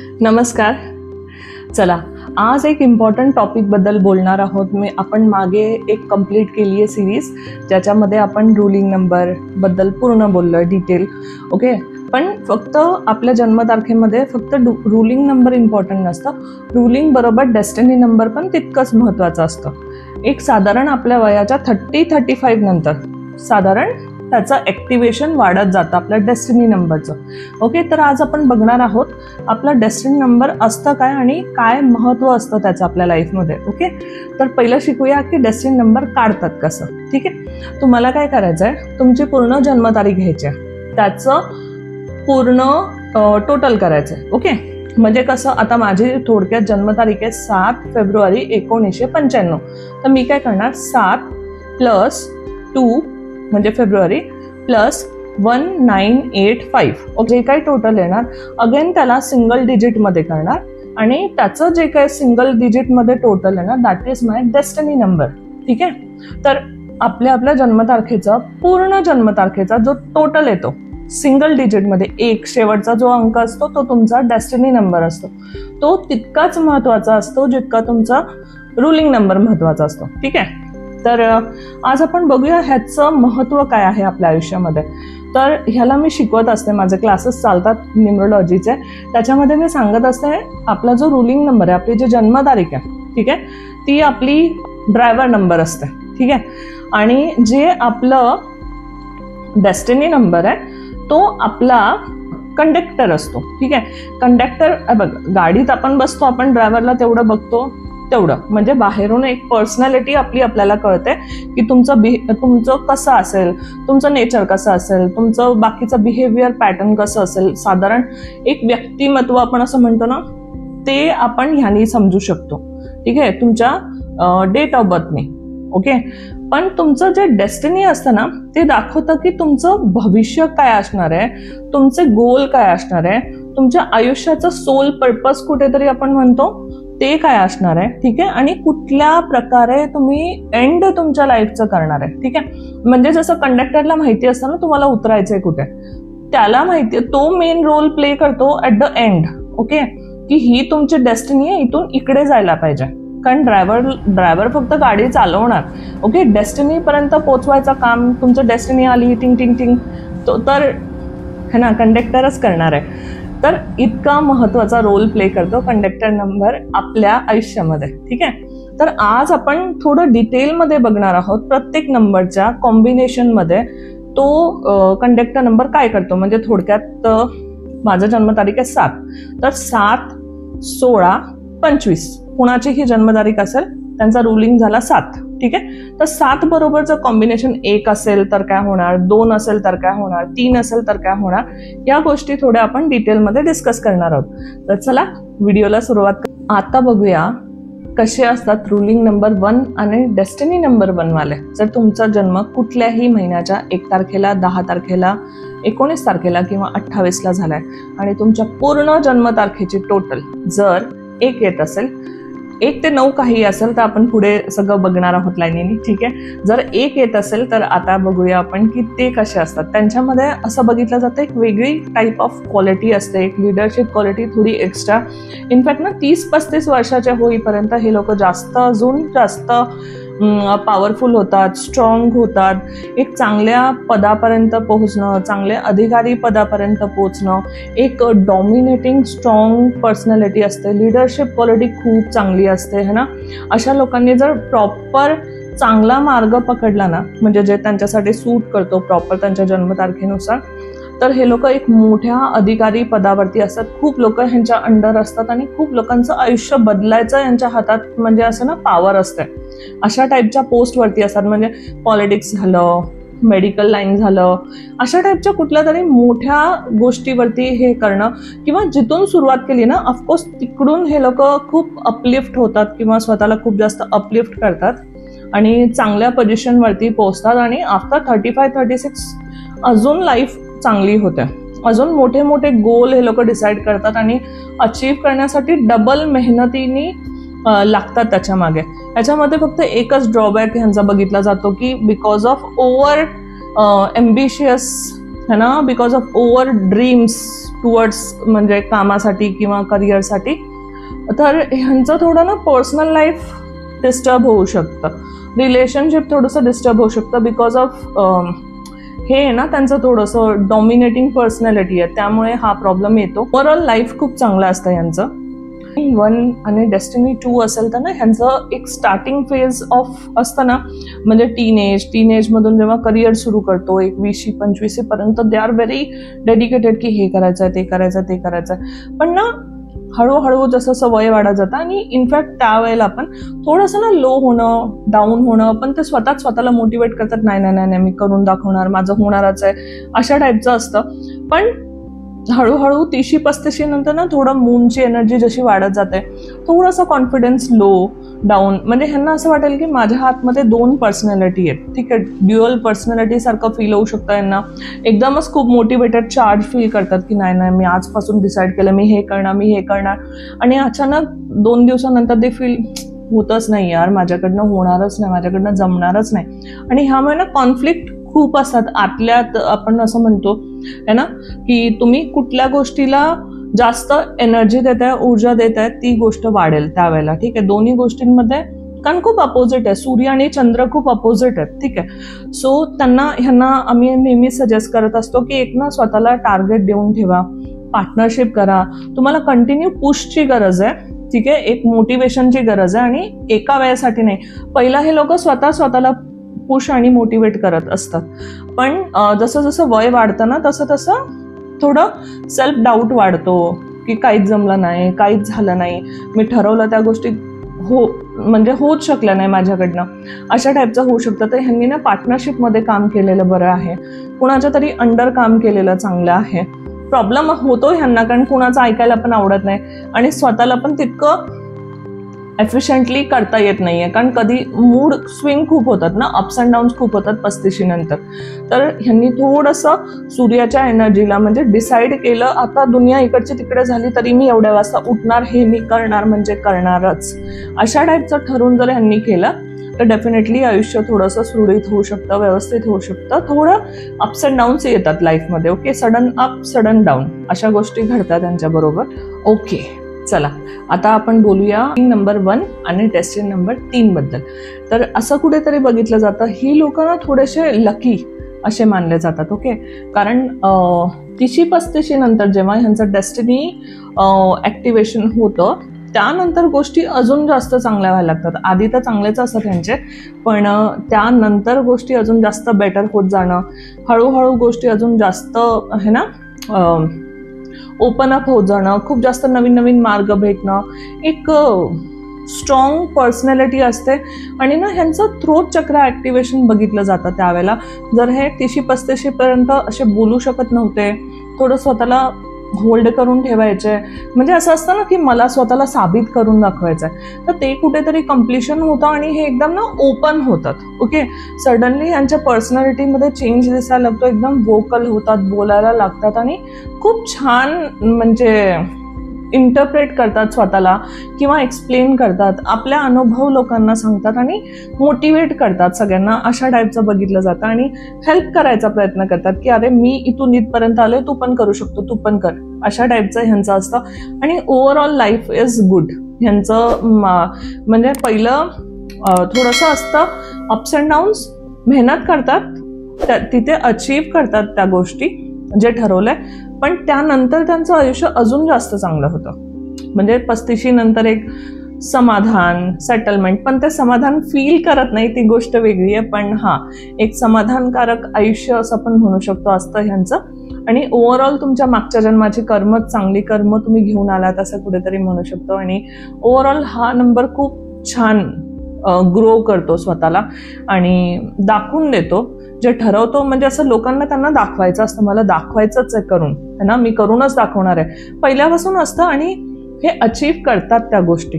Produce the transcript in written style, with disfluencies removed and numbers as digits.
नमस्कार. चला, आज एक इम्पॉर्टंट टॉपिक बद्दल बोलणार आहोत. आपण मागे एक कंप्लीट केली आहे सिरीज, ज्याच्यामध्ये आपण रुलिंग नंबर बद्दल पूर्ण बोललो डिटेल. ओके, पण फक्त आपल्या जन्मतारखेमध्ये फक्त रुलिंग नंबर इम्पॉर्टंट नसतं, रुलिंग बरोबर डेस्टिनी नंबर पण तितकंच महत्त्वाचं असतं. एक साधारण आपल्या वयाच्या 30-35 नंतर साधारण त्याचं ॲक्टिवेशन वाढत जातं आपल्या डेस्टिनी नंबरचं. ओके, तर आज आपण बघणार आहोत आपला डेस्टिनी नंबर असतं काय आणि काय महत्त्व असतं त्याचं आपल्या लाईफमध्ये. ओके, तर पहिलं शिकूया की डेस्टिनी नंबर काढतात कसं. ठीक आहे, तुम्हाला काय करायचं आहे, तुमची पूर्ण जन्मतारीख घ्यायची आहे, त्याचं पूर्ण टोटल करायचं आहे. ओके, म्हणजे कसं, आता माझी थोडक्यात जन्मतारीख आहे 7 फेब्रुवारी 1995. तर मी काय करणार, 7 + 2 म्हणजे फेब्रुवारी प्लस 1985. जे काही टोटल येणार अगेन त्याला सिंगल डिजिटमध्ये करणार आणि त्याचं जे काही सिंगल डिजिटमध्ये टोटल येणार that is my destiny number. ठीक आहे, तर आपल्या जन्मतारखेचा पूर्ण जन्मतारखेचा जो टोटल येतो सिंगल डिजिटमध्ये, एक शेवटचा जो अंक असतो तो तुमचा डेस्टिनी नंबर असतो. तो तितकाच महत्त्वाचा असतो जितका तुमचा रुलिंग नंबर महत्त्वाचा असतो. ठीक आहे, तर आज आपण बघूया ह्याचं महत्त्व काय आहे आपल्या आयुष्यामध्ये. तर ह्याला मी शिकवत असते, माझे क्लासेस चालतात न्यूमरोलॉजीचे, त्याच्यामध्ये मी सांगत असते आपला जो रुलिंग नंबर आहे, आपली जी जन्मतारीख आहे, ठीक आहे, ती आपली ड्रायव्हर नंबर असते. ठीक आहे, आणि जे आपलं डेस्टिनी नंबर आहे तो आपला कंडक्टर असतो. ठीक आहे, कंडक्टर बघ, गाडीत आपण बसतो, आपण ड्रायव्हरला तेवढं बघतो, तेवढं म्हणजे बाहेरून एक पर्सनॅलिटी आपल्याला कळते की तुमचं कसं असेल, तुमचं नेचर कसं असेल, तुमचं बाकीचं बिहेवियर पॅटर्न कसं असेल, साधारण एक व्यक्तिमत्व आपण असं म्हणतो ना, ते आपण ह्यानी समजू शकतो. ठीक आहे, तुमच्या डेट ऑफ बर्थने. ओके, पण तुमचं जे डेस्टिनी असतं ना, ते दाखवतं की तुमचं भविष्य काय असणार आहे, तुमचे गोल काय असणार आहे, तुमच्या आयुष्याचं सोल पर्पज कुठेतरी आपण म्हणतो ते काय असणार आहे. ठीक आहे, आणि कुठल्या प्रकारे तुम्ही एंड तुमच्या लाईफचं करणार आहे. ठीक आहे, म्हणजे जसं कंडक्टरला माहिती असतं ना तुम्हाला उतरायचंय कुठे, त्याला माहिती, तो मेन रोल प्ले करतो ऍट द एंड. ओके, की ही तुमची डेस्टिनी आहे, इथून इकडे जायला पाहिजे. कारण ड्रायव्हर फक्त गाडी चालवणार. ओके, डेस्टिनी पर्यंत पोहोचवायचं काम, तुमचं डेस्टिनी आली टिंग टिंग टिंग, तो तर है ना कंडक्टरच करणार आहे. तर इतका महत्त्वाचा रोल प्ले करतो कंडक्टर नंबर आपल्या आयुष्यामध्ये. ठीक आहे, तर आज आपण थोडं डिटेलमध्ये बघणार आहोत प्रत्येक नंबरच्या कॉम्बिनेशनमध्ये तो कंडक्टर नंबर काय करतो. म्हणजे थोडक्यात माझं जन्मतारीख आहे 7, तर 7, 16, 25 कुणाची ही जन्मतारीख असेल त्यांचा रुलिंग झाला 7. ठीक आहे, तर 7 बरोबरचं कॉम्बिनेशन 1 असेल तर काय होणार, 2 असेल तर काय होणार, 3 असेल तर काय होणार, या गोष्टी थोड्या आपण डिटेलमध्ये डिस्कस करणार आहोत. तर चला व्हिडिओला सुरुवात कर. आता बघूया कसे असतात रुलिंग नंबर 1 आणि डेस्टिनी नंबर 1 वाले. जर तुमचा जन्म कुठल्याही महिन्याच्या 1 तारखेला, 10 तारखेला, 19 तारखेला किंवा 28ला झालाय आणि तुमच्या पूर्ण जन्मतारखेची टोटल जर 1 येत असेल, 1 ते 9 काही असेल तर आपण पुढे सगळं बघणार आहोत लाईनीने. ठीक आहे, जर 1 येत असेल तर आता बघूया आपण की ते कसे असतात. त्यांच्यामध्ये असं बघितलं जातं एक वेगळी टाईप ऑफ क्वालिटी असते, एक लिडरशिप क्वालिटी थोडी एक्स्ट्रा. इनफॅक्ट ना 30-35 वर्षाचे होईपर्यंत हे लोक अजून जास्त पॉवरफुल होतात, स्ट्रॉंग होतात, एक चांगल्या पदापर्यंत पोहोचणं, चांगले अधिकारी पदापर्यंत पोहोचणं, एक डॉमिनेटिंग स्ट्रॉंग पर्सनॅलिटी असते, लिडरशिप क्वालिटी खूप चांगली असते है ना. अशा लोकांनी जर प्रॉपर चांगला मार्ग पकडला ना, म्हणजे जे त्यांच्यासाठी सूट करतो प्रॉपर त्यांच्या जन्मतारखेनुसार, तर हे लोक एक मोठ्या अधिकारी पदावरती असतात. खूप लोक ह्यांच्या अंडर असतात आणि खूप लोकांचं आयुष्य बदलायचं यांच्या हातात, म्हणजे असं ना पॉवर असते. अशा टाईपच्या पोस्टवरती असतात, म्हणजे पॉलिटिक्स झालं, मेडिकल लाईन झालं, अशा टाईपच्या कुठल्या तरी मोठ्या गोष्टीवरती हे करणं, किंवा जिथून सुरुवात केली ना ऑफकोर्स तिकडून हे लोक खूप अपलिफ्ट होतात किंवा स्वतःला खूप जास्त अपलिफ्ट करतात आणि चांगल्या पोझिशनवरती पोहोचतात. आणि आफ्टर 35-36 अजून लाईफ चांगली होते, अजून मोठे मोठे गोल हे लोक डिसाईड करतात आणि अचीव करण्यासाठी डबल मेहनतीने लागतात त्याच्या मागे. याच्यामध्ये फक्त एकच ड्रॉबॅक ह्यांचा बघितला जातो की बिकॉज ऑफ ओव्हर एम्बिशियस है ना, because of over dreams towards म्हणजे कामासाठी किंवा करिअरसाठी. तर ह्यांचं थोडं ना पर्सनल लाईफ डिस्टर्ब होऊ शकतं, रिलेशनशिप थोडंसं डिस्टर्ब होऊ शकतं बिकॉज ऑफ हे ना त्यांचं थोडंसं डॉमिनेटिंग पर्सनॅलिटी आहे, त्यामुळे हा प्रॉब्लेम येतो. ओव्हरऑल लाईफ खूप चांगलं असतं यांचं. 1 आणि डेस्टिनी 2 असेल तर ना ह्यांचं एक स्टार्टिंग फेज ऑफ असतं ना, म्हणजे टीनेजमधून जेव्हा करिअर सुरू करतो, एक 20-25 पर्यंत दे आर व्हेरी डेडिकेटेड की हे करायचं आहे, ते करायचं आहे, ते करायचं आहे. पण ना हळूहळू जसं वय वाढत जातं आणि इनफॅक्ट त्यावेळेला आपण थोडंसं ना लो होणं, डाऊन होणं, पण ते स्वतःला मोटिवेट करतात, नाही नाही नाही मी करून दाखवणार, माझं होणारच आहे, अशा टाईपचं असतं. पण हळूहळू 30-35 नंतर ना थोडं मूनची एनर्जी जशी वाढत जाते, थोडासा कॉन्फिडन्स लो डाऊन, म्हणजे ह्यांना असं वाटेल की माझ्या हातमध्ये 2 पर्सनॅलिटी आहेत, ठीक आहे, ड्युअल पर्सनॅलिटी सारखं फील होऊ शकतं यांना. एकदमच खूप मोटिवेटेड चार्ज फील करतात की नाही नाही मी आजपासून डिसाईड केलं मी हे करणार, आणि अचानक 2 दिवसानंतर ते फील होतच नाही यार, माझ्याकडनं होणारच नाही, माझ्याकडनं जमणारच नाही. आणि ह्यामुळे ना कॉन्फ्लिक्ट खूप असतात आतल्यात. आपण असं म्हणतो आहे ना की तुम्ही कुठल्या गोष्टीला जास्त एनर्जी देताय, ऊर्जा देताय, ती गोष्ट वाढेल त्यावेळेला, ठीक आहे. दोन्ही गोष्टींमध्ये कारण खूप अपोजिट आहे, सूर्य आणि चंद्र खूप अपोजिट आहेत, ठीक आहे. सो ह्यांना आम्ही नेहमी सजेस्ट करत असतो की एक ना स्वतःला टार्गेट देऊन ठेवा, पार्टनरशिप करा. तुम्हाला कंटिन्यू पुशची गरज आहे, ठीक आहे, एक मोटिवेशनची गरज आहे, आणि एका वेळेसाठी नाही. पहिला हे लोक स्वतःला पुश आणि मोटिवेट करत असतात, पण जसं जसं वय वाढतं ना तसं थोडं सेल्फ डाऊट वाढतो की काहीच जमलं नाही, काहीच झालं नाही, मी ठरवलं त्या गोष्टी म्हणजे होऊच शकल्या नाही माझ्याकडनं, अशा टाईपचं होऊ शकतं. तर ह्यांनी ना पार्टनरशिपमध्ये काम केलेलं बरं आहे, कुणाच्या तरी अंडर काम केलेलं चांगलं आहे. प्रॉब्लेम होतो ह्यांना कारण कुणाचं ऐकायला पण आवडत नाही आणि स्वतःला पण तितकं एफिशियंटली करता येत नाहीये, कारण कधी मूड स्विंग खूप होतात ना, अप्स अँड डाऊन्स खूप होतात 35 नंतर. तर ह्यांनी थोडंसं सूर्याच्या एनर्जीला म्हणजे डिसाईड केलं, आता दुनिया इकडची तिकडे झाली तरी मी एवढ्या वाजता उठणार, हे मी करणार म्हणजे करणारच, अशा टाईपचं ठरवून जर ह्यांनी केलं तर डेफिनेटली आयुष्य थोडंसं सुरळीत होऊ शकतं, व्यवस्थित होऊ शकतं. थोडं अप्स अँड डाऊन्स येतात लाईफमध्ये, okay, sudden up sudden down अशा गोष्टी घडतात त्यांच्याबरोबर. ओके, चला आता आपण बोलूया नंबर 1 आणि डेस्टिनी नंबर 3 बद्दल. तर असं कुठेतरी बघितलं जातं ही लोक ना थोडेसे लकी असे मानले जातात, ओके. कारण 30-35 नंतर जेव्हा ह्यांचं डेस्टिनी ॲक्टिवेशन होतं त्यानंतर गोष्टी अजून जास्त चांगल्या व्हायला लागतात. आधी तर चांगलेच असतात त्यांचे, पण त्यानंतर गोष्टी अजून जास्त बेटर होत जाणं, हळूहळू गोष्टी अजून जास्त आहे ना ओपन अप होत जाणं, खूप जास्त नवीन मार्ग भेटणं, एक स्ट्रॉंग पर्सनॅलिटी असते. आणि ना ह्यांचं थ्रोट चक्र ॲक्टिवेशन बघितलं जातं त्यावेळेला. जर हे 30-35 पर्यंत असे बोलू शकत नव्हते, थोडं स्वतःला होल्ड करून ठेवायचे, म्हणजे असं असतं ना की मला स्वतःला साबित करून दाखवायचं आहे, तर ते कुठेतरी कम्प्लिशन होतं आणि हे एकदम ना ओपन होतात, ओके. सडनली यांच्या पर्सनॅलिटीमध्ये चेंज दिसायला लागतो, एकदम वोकल होतात, बोलायला लागतात आणि खूप छान म्हणजे इंटरप्रेट करतात स्वतःला किंवा एक्सप्लेन करतात, आपल्या अनुभव लोकांना सांगतात आणि मोटिवेट करतात सगळ्यांना, अशा टाईपचं बघितलं जातं. आणि हेल्प करायचा प्रयत्न करतात की अरे मी इथून इथपर्यंत आलोय, तू पण करू शकतो, तू पण कर, अशा टाईपचं ह्यांचं असतं. आणि ओव्हरऑल लाईफ इज गुड ह्यांचं. म्हणजे पहिलं थोडंसं असतं अप्स अँड डाऊन्स, मेहनत करतात, तिथे अचीव करतात त्या गोष्टी जे ठरवलंय, पण त्यानंतर त्यांचं आयुष्य अजून जास्त चांगलं होतं. म्हणजे 35 नंतर एक समाधान, सेटलमेंट, पण ते समाधान फील करत नाही ती गोष्ट वेगळी आहे, पण हां एक समाधानकारक आयुष्य असं पण म्हणू शकतो असतं ह्यांचं. आणि ओव्हरऑल तुमच्या मागच्या जन्माची कर्म, चांगली कर्म तुम्ही घेऊन आलात असं कुठेतरी म्हणू शकतो. आणि ओव्हरऑल हा नंबर खूप छान ग्रो करतो स्वतःला आणि दाखवून देतो जे ठरवतो. म्हणजे असं लोकांना त्यांना दाखवायचं असतं, मला दाखवायचंच आहे करून, है ना, मी करूनच दाखवणार आहे, पहिल्यापासून असतं आणि हे अचीव करतात त्या गोष्टी.